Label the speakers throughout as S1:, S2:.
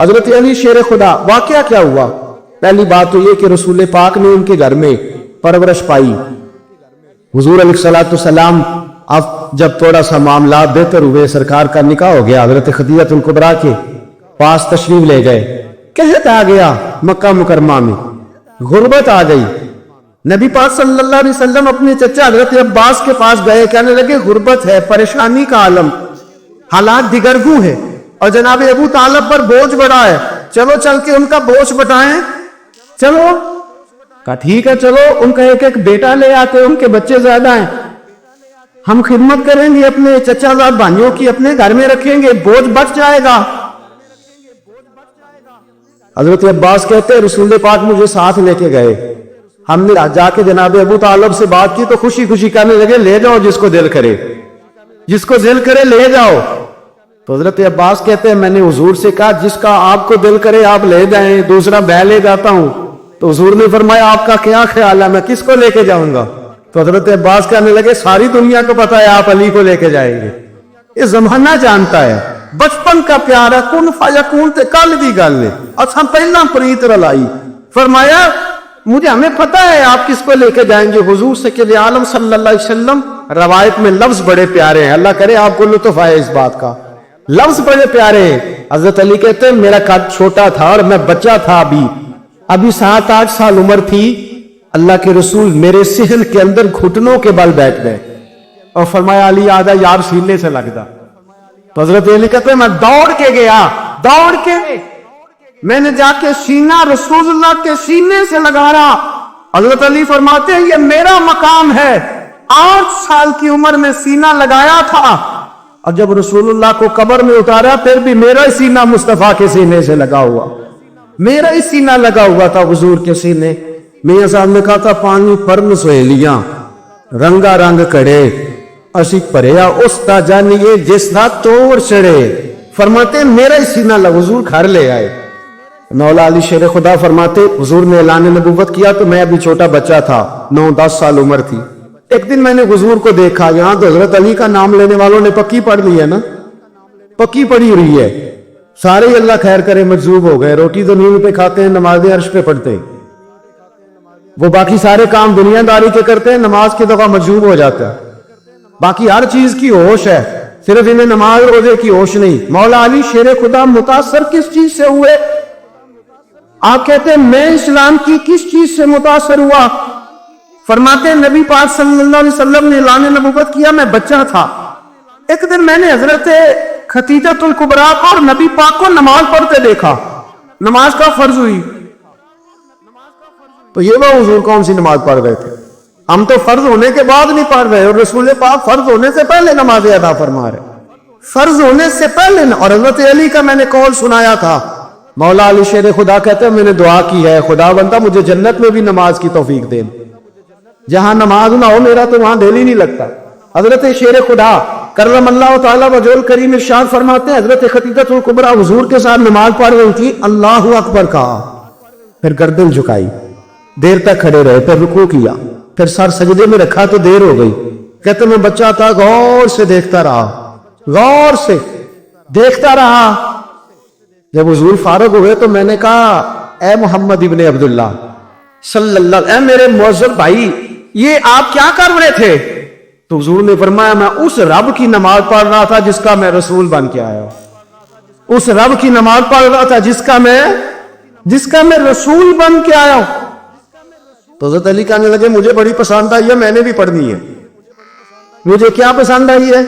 S1: حضرت علی شیر خدا، واقعہ کیا ہوا؟ پہلی بات تو یہ کہ رسول پاک نے ان کے گھر میں پرورش پائی. حضور علیہ الصلوۃ والسلام اب جب تھوڑا سا معاملات بہتر ہوئے، سرکار کا نکاح ہو گیا، حضرت خدیجہ الکبریٰ کے پاس تشریف لے گئے. قحط آ گیا مکہ مکرمہ میں، غربت آ گئی. نبی پاک صلی اللہ علیہ وسلم اپنے چچا حضرت عباس کے پاس گئے، کہنے لگے غربت ہے، پریشانی کا عالم، حالات دگرگوں ہے، اور جناب ابو طالب پر بوجھ بڑا ہے، چلو چل کے ان کا بوجھ بٹائیں. چلو کہا ٹھیک ہے، چلو ان کا ایک ایک بیٹا لے آتے، ان کے بچے زیادہ ہیں، ہم خدمت کریں گے اپنے چچا زاد بھائیوں کی، اپنے گھر میں رکھیں گے، بوجھ بچ جائے گا. حضرت عباس کہتے ہیں رسول پاک مجھے ساتھ لے کے گئے، ہم نے جا کے جناب ابو طالب سے بات کی تو خوشی خوشی کہنے لگے لے جاؤ جس کو دل کرے، جس کو دل کرے لے جاؤ. تو حضرت عباس کہتے ہیں میں نے حضور سے کہا جس کا آپ کو دل کرے آپ لے جائیں، دوسرا میں لے جاتا ہوں. تو حضور نے فرمایا آپ کا کیا خیال ہے، میں کس کو لے کے جاؤں گا؟ تو حضرت عباس کہنے لگے ساری دنیا کو پتا ہے آپ علی کو لے کے جائیں گے، یہ زمانہ جانتا ہے، بچپن کا پیار ہے، کن فیکون تے کل دی گل ہے، اچھا پہلا پریت رلائی. فرمایا مجھے ہمیں پتا ہے آپ کس کو لے کے جائیں گے، حضور سے کہ عالم صلی اللہ علیہ وسلم. روایت میں لفظ بڑے پیارے ہیں، اللہ کرے آپ کو لطف آئے اس بات کا، لفظ بڑے پیارے ہیں. حضرت علی کہتے ہیں میرا قد چھوٹا تھا اور میں بچہ تھا، ابھی 7-8 سال عمر تھی، اللہ کے رسول میرے صحن کے اندر گھٹنوں کے بل بیٹھ گئے اور فرمایا علی آدھا یار سینے سے لگتا. تو حضرت علی کہتے ہیں میں دوڑ کے گیا، دوڑ کے میں نے جا کے سینہ رسول اللہ کے سینے سے لگا رہا. حضرت علی فرماتے ہیں یہ میرا مقام ہے، 8 سال کی عمر میں سینہ لگایا تھا، اور جب رسول اللہ کو قبر میں اتارا پھر بھی میرا ہی سینہ مصطفیٰ کے سینے سے لگا ہوا، میرا ہی سینہ لگا ہوا تھا حضور کے سینے. میاں صاحب نے کہا تھا پانی پرن سہیلیاں رنگا رنگ کڑے اسی پریا اس تا جانیے جس دا توڑ چڑے. فرماتے ہیں میرا ہی سینہ لگا، حضور گھر لے آئے. مولا علی شیر خدا فرماتے حضور نے اعلان نبوت کیا تو میں ابھی چھوٹا بچہ تھا، 9-10 سال عمر تھی. ایک دن میں نے حضور کو دیکھا، یہاں تو حضرت علی کا نام لینے والوں نے پکی پڑھ لی ہے نا، پکی پڑھی ہوئی ہے، سارے ہی اللہ خیر کرے مجذوب ہو گئے. روٹی تو نیند پہ کھاتے ہیں، نمازیں عرش پہ پڑھتے ہیں، وہ باقی سارے کام دنیا داری کے کرتے ہیں، نماز کی دفعہ مجذوب ہو جاتا ہے. باقی ہر چیز کی ہوش ہے، صرف انہیں نماز روزے کی ہوش نہیں. مولا علی شیر خدا متاثر کس چیز سے ہوئے؟ آپ کہتے ہیں میں اسلام کی کس چیز سے متاثر ہوا؟ فرماتے ہیں نبی پاک صلی اللہ علیہ وسلم نے اعلان نبوت کیا، میں بچہ تھا. ایک دن میں نے حضرت خدیجہ الکبریٰ کو اور نبی پاک کو نماز پڑھتے دیکھا، نماز کا فرض ہوئی. تو یہ وہ حضور کون سی نماز پڑھ رہے تھے؟ ہم تو فرض ہونے کے بعد نہیں پڑھ رہے، اور رسول پاک فرض ہونے سے پہلے نماز ادا فرما رہے، فرض ہونے سے پہلے. اور حضرت علی کا میں نے قول سنایا تھا، مولا علی شیر خدا کہتے ہیں میں نے دعا کی ہے خدا بندہ مجھے جنت میں بھی نماز کی توفیق دے، جہاں نماز نہ ہو میرا تو وہاں دل ہی نہیں لگتا. حضرت شیر خدا کرم اللہ تعالیٰ وجل کریم ارشاد فرماتے ہیں حضرت خدیجہ الکبریٰ حضور کے ساتھ نماز پڑھ رہی تھی، اللہ اکبر کہا، پھر گردن جھکائی، دیر تک کھڑے رہے، پھر رکوع کیا، پھر سر سجدے میں رکھا تو دیر ہو گئی. کہتے میں بچہ تھا، غور سے دیکھتا رہا، غور سے دیکھتا رہا. جب حضور فارغ ہوئے تو میں نے کہا اے محمد ابن عبداللہ صلی اللہ، اے میرے معزز بھائی یہ آپ کیا کر رہے تھے؟ تو حضور نے فرمایا میں اس رب کی نماز پڑھ رہا تھا جس کا میں رسول بن کے آیا ہوں، اس رب کی نماز پڑھ رہا تھا جس کا میں رسول بن کے آیا ہوں. تو حضرت علی کہنے لگے مجھے بڑی پسند آئی ہے، میں نے بھی پڑھنی ہے. مجھے کیا پسند آئی ہے؟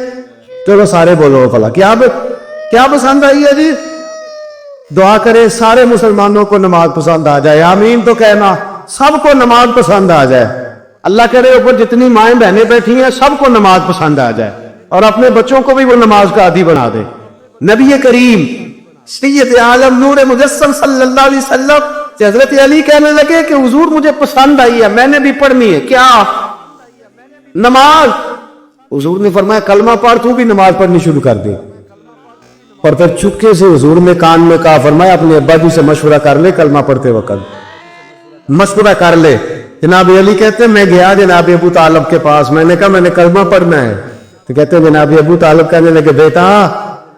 S1: چلو سارے بولو بھلا کیا پسند آئی ہے جی؟ دعا کرے سارے مسلمانوں کو نماز پسند آ جائے، آمین تو کہنا، سب کو نماز پسند آ جائے. اللہ کرے اوپر جتنی مائیں بہنیں بیٹھی ہیں سب کو نماز پسند آ جائے، اور اپنے بچوں کو بھی وہ نماز کا عادی بنا دے. نبی کریم سید عالم نور مجسم صلی اللہ علیہ وسلم سے حضرت علی کہنے لگے کہ حضور مجھے پسند آئی ہے، میں نے بھی پڑھنی ہے. کیا؟ نماز. حضور نے فرمایا کلمہ پڑھ، تو بھی نماز پڑھنی شروع کر دے. اور پھر چپکے سے حضور نے کان میں کہا، فرمایا اپنے ابا جی سے مشورہ کر لے، کلمہ پڑھتے وقت مشورہ کر لے. جناب علی کہتے ہیں میں گیا جناب ابو طالب کے پاس، میں نے کہا میں نے کلمہ پڑھنا ہے. تو کہتے ہیں جناب ابو طالب کہنے لگے بیٹا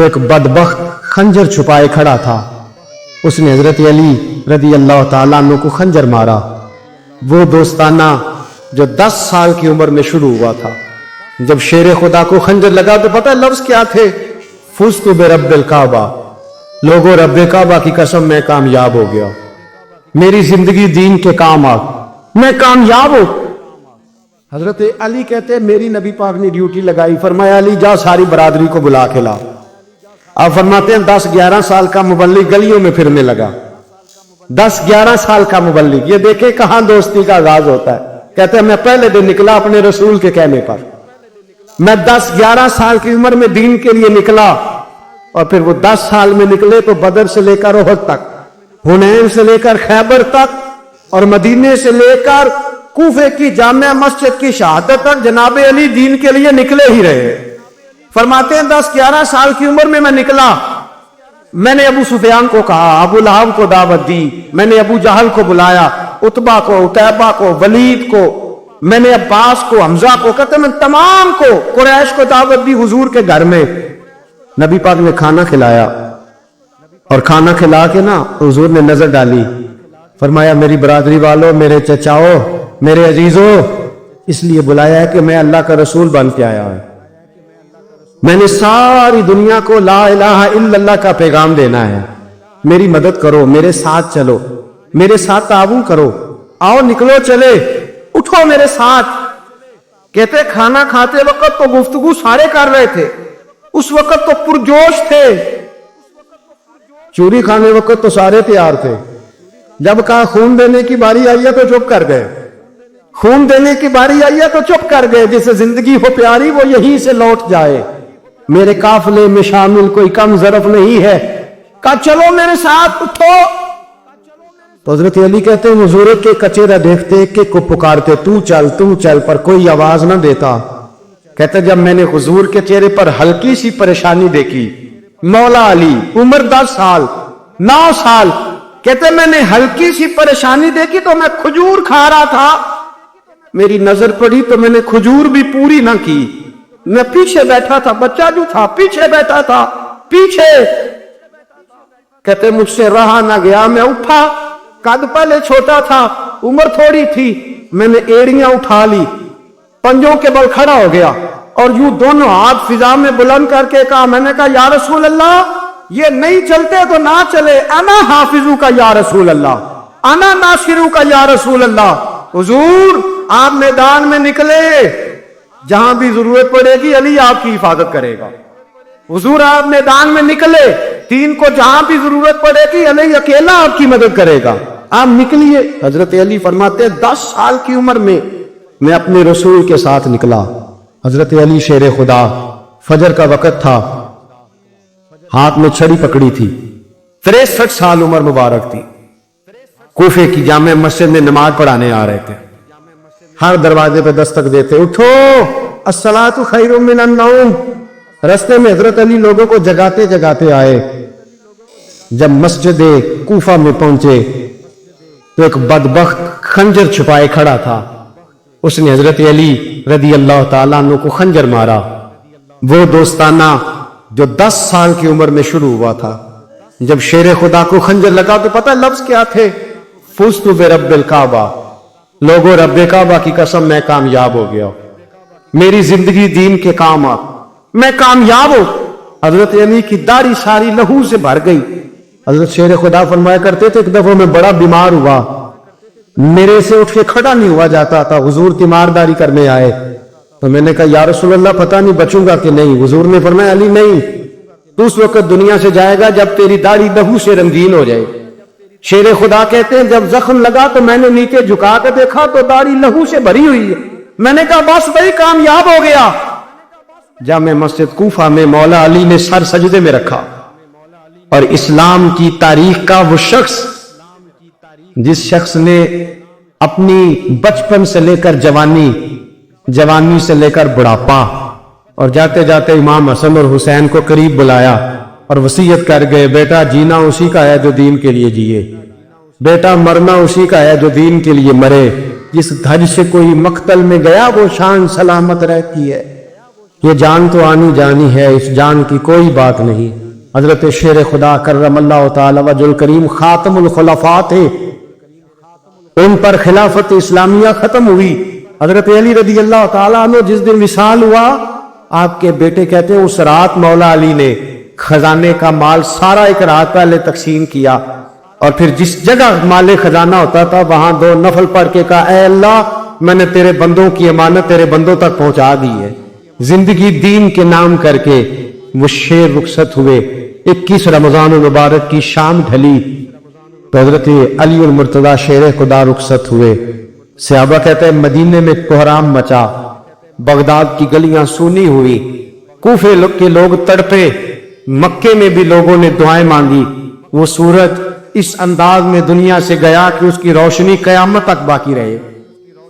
S1: تو ایک بدبخت خنجر چھپائے کھڑا تھا، اس نے حضرت علی رضی اللہ تعالیٰ عنہ کو خنجر مارا۔ وہ دوستانہ جو 10 سال کی عمر میں شروع ہوا تھا، جب شیر خدا کو خنجر لگا تو پتہ لفظ کیا تھے؟ فزت برب الکعبہ، لوگوں رب کعبہ کی قسم میں کامیاب ہو گیا، میری زندگی دین کے کام آ، میں کامیاب ہوں۔ حضرت علی کہتے ہیں میری نبی پاک نے ڈیوٹی لگائی، فرمایا علی جا ساری برادری کو بلا کے لا۔ آپ فرماتے ہیں 10-11 سال کا مبلغ گلیوں میں پھرنے لگا، 10-11 سال کا مبلغ، یہ دیکھیں کہاں دوستی کا آغاز ہوتا ہے۔ کہتے ہیں میں پہلے دن نکلا اپنے رسول کے کہنے پر، میں 10-11 سال کی عمر میں دین کے لیے نکلا، اور پھر وہ 10 سال میں نکلے تو بدر سے لے کر احد تک، حنین سے لے کر خیبر تک، اور مدینے سے لے کر کوفے کی جامع مسجد کی شہادت تک جناب علی دین کے لیے نکلے ہی رہے۔ فرماتے ہیں 10-11 سال کی عمر میں نکلا، میں نے ابو سفیان کو کہا، ابو لہب کو دعوت دی، میں نے ابو جہل کو بلایا، عتبہ کو، عتیبہ کو، ولید کو، میں نے عباس کو، حمزہ کو، کہتے میں تمام کو، قریش کو دعوت دی حضور کے گھر میں۔ نبی پاک نے کھانا کھلایا، اور کھانا کھلا کے نا حضور نے نظر ڈالی، فرمایا میری برادری والوں، میرے چچاؤ، میرے عزیزوں، اس لیے بلایا ہے کہ میں اللہ کا رسول بن کے آیا ہوں، میں نے ساری دنیا کو لا الہ الا اللہ کا پیغام دینا ہے، میری مدد کرو، میرے ساتھ چلو، میرے ساتھ تعاون کرو، آؤ نکلو چلے، اٹھو میرے ساتھ۔ کہتے کھانا کھاتے وقت تو گفتگو سارے کر رہے تھے، اس وقت تو پرجوش تھے، چوری کھانے وقت تو سارے تیار تھے، جب کہا خون دینے کی باری آئی ہے تو چپ کر گئے، خون دینے کی باری آئی ہے تو چپ کر گئے، جسے زندگی ہو پیاری وہ یہیں سے لوٹ جائے، میرے قافلے میں شامل کوئی کم ظرف نہیں ہے، کہا چلو میرے ساتھ اٹھو۔ تو حضرت علی کہتے ہیں حضور کے کچیرا دیکھتے ایک ایک کو پکارتے تو چل، پر کوئی آواز نہ دیتا۔ کہتے جب میں نے حضور کے چہرے پر ہلکی سی پریشانی دیکھی، مولا علی عمر 10 سال 9 سال، کہتے میں نے ہلکی سی پریشانی دیکھی تو میں کھجور کھا رہا تھا، میری نظر پڑی تو میں نے کھجور بھی پوری نہ کی، میں پیچھے بیٹھا تھا، بچہ جو تھا پیچھے بیٹھا تھا، پیچھے۔ کہتے مجھ سے رہا نہ گیا، میں اٹھا، قد پہلے چھوٹا تھا، عمر تھوڑی تھی، میں نے ایڑیاں اٹھا لی، پنجوں کے بل کھڑا ہو گیا، اور یوں دونوں ہاتھ فضا میں بلند کر کے کہا، میں نے کہا یا رسول اللہ یہ نہیں چلتے تو نہ چلے، انا حافظو کا یا رسول اللہ، انا ناصرو کا یا رسول اللہ۔ حضور آپ میدان میں نکلے، جہاں بھی ضرورت پڑے گی علی آپ کی حفاظت کرے گا، حضور آپ میدان میں نکلے، دین کو جہاں بھی ضرورت پڑے گی علی اکیلا آپ کی مدد کرے گا، آپ نکلیے۔ حضرت علی فرماتے 10 سال کی عمر میں اپنے رسول کے ساتھ نکلا۔ حضرت علی شیر خدا، فجر کا وقت تھا، ہاتھ میں چھڑی پکڑی تھی، 63 سال عمر مبارک تھی، کوفے کی جامع مسجد میں نماز پڑھانے آ رہے تھے، ہر دروازے پہ دستک دیتے، اٹھو الصلاۃ خیر من النوم۔ رستے میں حضرت علی لوگوں کو جگاتے جگاتے آئے، جب مسجد کوفہ میں پہنچے تو ایک بدبخت خنجر چھپائے کھڑا تھا، اس نے حضرت علی رضی اللہ تعالیٰ عنہ کو خنجر مارا۔ وہ دوستانہ جو 10 سال کی عمر میں شروع ہوا تھا، جب شیر خدا کو خنجر لگا تو پتہ لفظ کیا تھے؟ فزت برب الکعبہ، لوگوں رب کعبہ کی قسم میں کامیاب ہو گیا، میری زندگی دین کے کام آ، میں کامیاب ہوں۔ حضرت علی کی داڑھی ساری لہو سے بھر گئی۔ حضرت شیر خدا فرمایا کرتے تھے ایک دفعہ میں بڑا بیمار ہوا، میرے سے اٹھ کے کھڑا نہیں ہوا جاتا تھا، حضور تیمارداری کرنے آئے تو میں نے کہا یا رسول اللہ پتہ نہیں بچوں گا کہ نہیں، حضور نے فرمایا علی نہیں، تو اس وقت دنیا سے جائے گا جب تیری داڑھی لہو سے رنگین ہو جائے۔ شیر خدا کہتے ہیں جب زخم لگا تو میں نے نیچے جھکا کے دیکھا تو داڑھی لہو سے بھری ہوئی ہے، میں نے کہا بس بھائی کامیاب ہو گیا۔ جامع مسجد کوفہ میں مولا علی نے سر سجدے میں رکھا، اور اسلام کی تاریخ کا وہ شخص جس شخص نے اپنی بچپن سے لے کر جوانی سے لے کر بڑھاپا، اور جاتے جاتے امام حسن اور حسین کو قریب بلایا اور وصیت کر گئے بیٹا جینا اسی کا ہے جو دین کے لیے جیے، بیٹا مرنا اسی کا ہے جو دین کے لیے مرے، جس دھج سے کوئی مقتل میں گیا وہ شان سلامت رہتی ہے، یہ جان تو آنی جانی ہے، اس جان کی کوئی بات نہیں۔ حضرت شیر خدا کرم اللہ تعالی وجل کریم خاتم الخلفاء تھے، ان پر خلافت اسلامیہ ختم ہوئی۔ حضرت علی رضی اللہ تعالیٰ عنہ جس دن وصال ہوا، آپ کے بیٹے کہتے ہیں اس رات مولا علی نے خزانے کا مال سارا ایک رات پہلے تقسیم کیا، اور پھر جس جگہ مال خزانہ ہوتا تھا وہاں 2 نفل پڑھ کے کہا اے اللہ میں نے تیرے بندوں کی امانت تیرے بندوں تک پہنچا دی ہے۔ زندگی دین کے نام کر کے وہ شیر رخصت ہوئے۔ 21 رمضان المبارک کی شام ڈھلی تو حضرت علی المرتضی شیر خدا رخصت ہوئے۔ صحابہ کہتے ہیں مدینے میں کوہرام مچا، بغداد کی گلیاں سونی ہوئی، کوفے کے لوگ تڑپے، مکے میں بھی لوگوں نے دعائیں مانگی۔ وہ سورج اس انداز میں دنیا سے گیا کہ اس کی روشنی قیامت تک باقی رہے،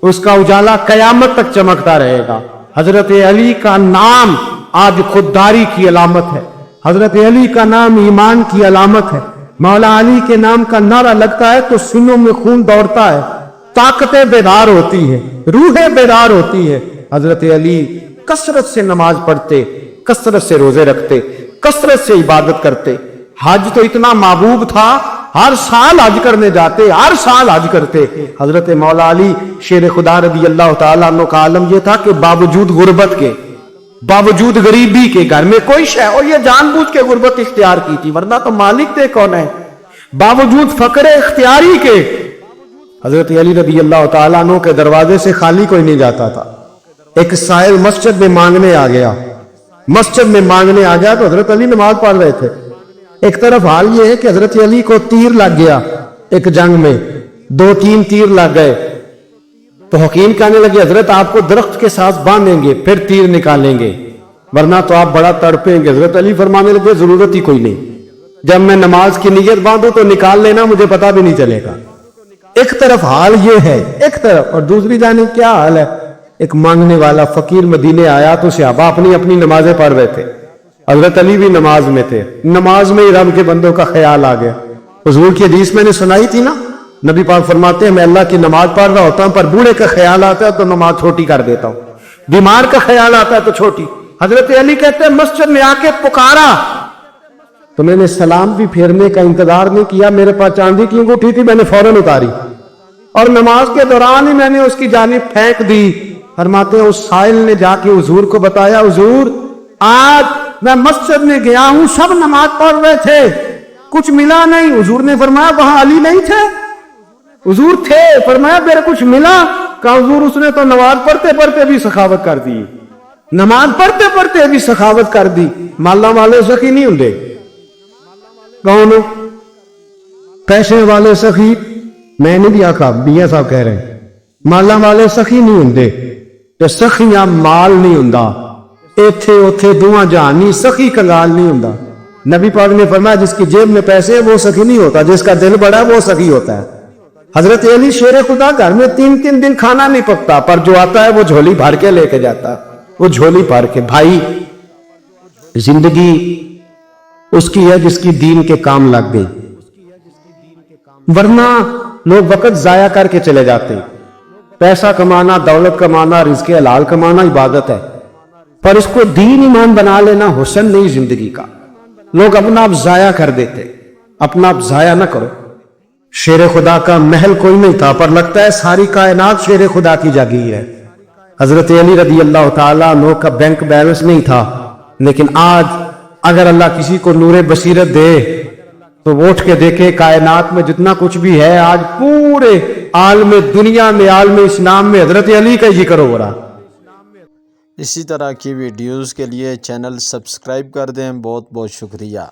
S1: اس کا اجالا قیامت تک چمکتا رہے گا۔ حضرت علی کا نام آج خودداری کی علامت ہے، حضرت علی کا نام ایمان کی علامت ہے۔ مولا علی کے نام کا نعرہ لگتا ہے تو سینوں میں خون دوڑتا ہے، طاقتیں بیدار ہوتی ہے، روحیں بیدار ہوتی ہے۔ حضرت علی کثرت سے نماز پڑھتے، کثرت سے روزے رکھتے، کثرت سے عبادت کرتے۔ حج تو اتنا محبوب تھا، ہر سال حج کرنے جاتے، ہر سال حج کرتے۔ حضرت مولا علی شیر خدا رضی اللہ تعالیٰ عنہ کا عالم یہ تھا کہ باوجود غربت کے، باوجود غریبی کے، گھر میں کوئی شے، اور یہ جان بوجھ کے غربت اختیار کی تھی ورنہ تو مالک تھے کون ہے، باوجود فقر اختیاری کے حضرت علی رضی اللہ تعالیٰ عنہ کے دروازے سے خالی کوئی نہیں جاتا تھا۔ ایک سائل مسجد میں مانگنے آ گیا، مسجد میں مانگنے آ گیا تو حضرت علی نماز پڑھ رہے تھے۔ ایک طرف حال یہ ہے کہ حضرت علی کو تیر لگ گیا، ایک جنگ میں 2-3 تیر لگ گئے تو حکیم کہنے لگے حضرت آپ کو درخت کے ساتھ باندھیں گے پھر تیر نکالیں گے ورنہ تو آپ بڑا تڑپیں گے۔ حضرت علی فرمانے لگے ضرورت ہی کوئی نہیں، جب میں نماز کی نیت باندھوں تو نکال لینا، مجھے پتا بھی نہیں چلے گا۔ ایک طرف حال یہ ہے، ایک طرف، اور دوسری جانب کیا حال ہے؟ ایک مانگنے والا فقیر مدینے آیا تو صحابہ اپنی اپنی نمازیں پڑھ رہے تھے، حضرت علی بھی نماز میں تھے۔ نماز میں ہی رب کے بندوں کا خیال آ گیا۔ حضور کی حدیث میں نے سنائی تھی نا، نبی پاک فرماتے ہیں میں اللہ کی نماز پڑھ رہا ہوتا ہوں پر بوڑھے کا خیال آتا ہے تو نماز چھوٹی کر دیتا ہوں، بیمار کا خیال آتا ہے تو چھوٹی۔ حضرت علی کہتے ہیں مسجد میں آ کے پکارا تو میں نے سلام بھی پھیرنے کا انتظار نہیں کیا، میرے پاس چاندی کی انگوٹھی تھی، میں نے فوراً اتاری اور نماز کے دوران ہی میں نے اس کی جانب پھینک دی۔ فرماتے ہیں اس سائل نے جا کے حضور کو بتایا حضور آج میں مسجد میں گیا ہوں، سب نماز پڑھ رہے تھے، کچھ ملا نہیں۔ حضور نے فرمایا وہاں علی نہیں تھے؟ حضور تھے۔ فرمایا میرے کچھ ملا؟ کہا حضور اس نے تو نماز پڑھتے پڑھتے بھی سخاوت کر دی، نماز پڑھتے پڑھتے بھی سخاوت کر دی۔ مالا والے سخی نہیں ہوندے؟ کون پیسے والے سخی؟ میں نے بھی آخا میاں صاحب کہہ رہے ہیں مالا والے سخی نہیں ہوندے، تے سخیاں مال نہیں ہوندا، ایتھے اوتھے دوہاں جہانی سخی کنگال نہیں ہوندا۔ نبی پاک نے فرمایا جس کی جیب میں پیسے وہ سخی نہیں ہوتا، جس کا دل بڑا وہ سخی ہوتا ہے۔ حضرت علی شیر خدا گھر میں 3 دن کھانا نہیں پکتا پر جو آتا ہے وہ جھولی بھر کے لے کے جاتا ہے، وہ جھولی بھر کے۔ بھائی زندگی اس کی ہے جس کی دین کے کام لگ گئی، ورنہ لوگ وقت ضائع کر کے چلے جاتے ہیں۔ پیسہ کمانا، دولت کمانا، رزق حلال کمانا عبادت ہے پر اس کو دین ایمان بنا لینا حسن نہیں زندگی کا۔ لوگ اپنا آپ ضائع کر دیتے، اپنا آپ ضائع نہ کرو۔ شیر خدا کا محل کوئی نہیں تھا پر لگتا ہے ساری کائنات شیر خدا کی جاگیر ہے۔ حضرت علی رضی اللہ تعالیٰ عنہ کا بینک بیلنس نہیں تھا، لیکن آج اگر اللہ کسی کو نور بصیرت دے تو وہ اٹھ کے دیکھے کائنات میں جتنا کچھ بھی ہے آج پورے عالم دنیا میں، عالم اسلام میں حضرت علی کا ذکر ہو رہا۔
S2: اسی طرح کی ویڈیوز کے لیے چینل سبسکرائب کر دیں۔ بہت بہت شکریہ۔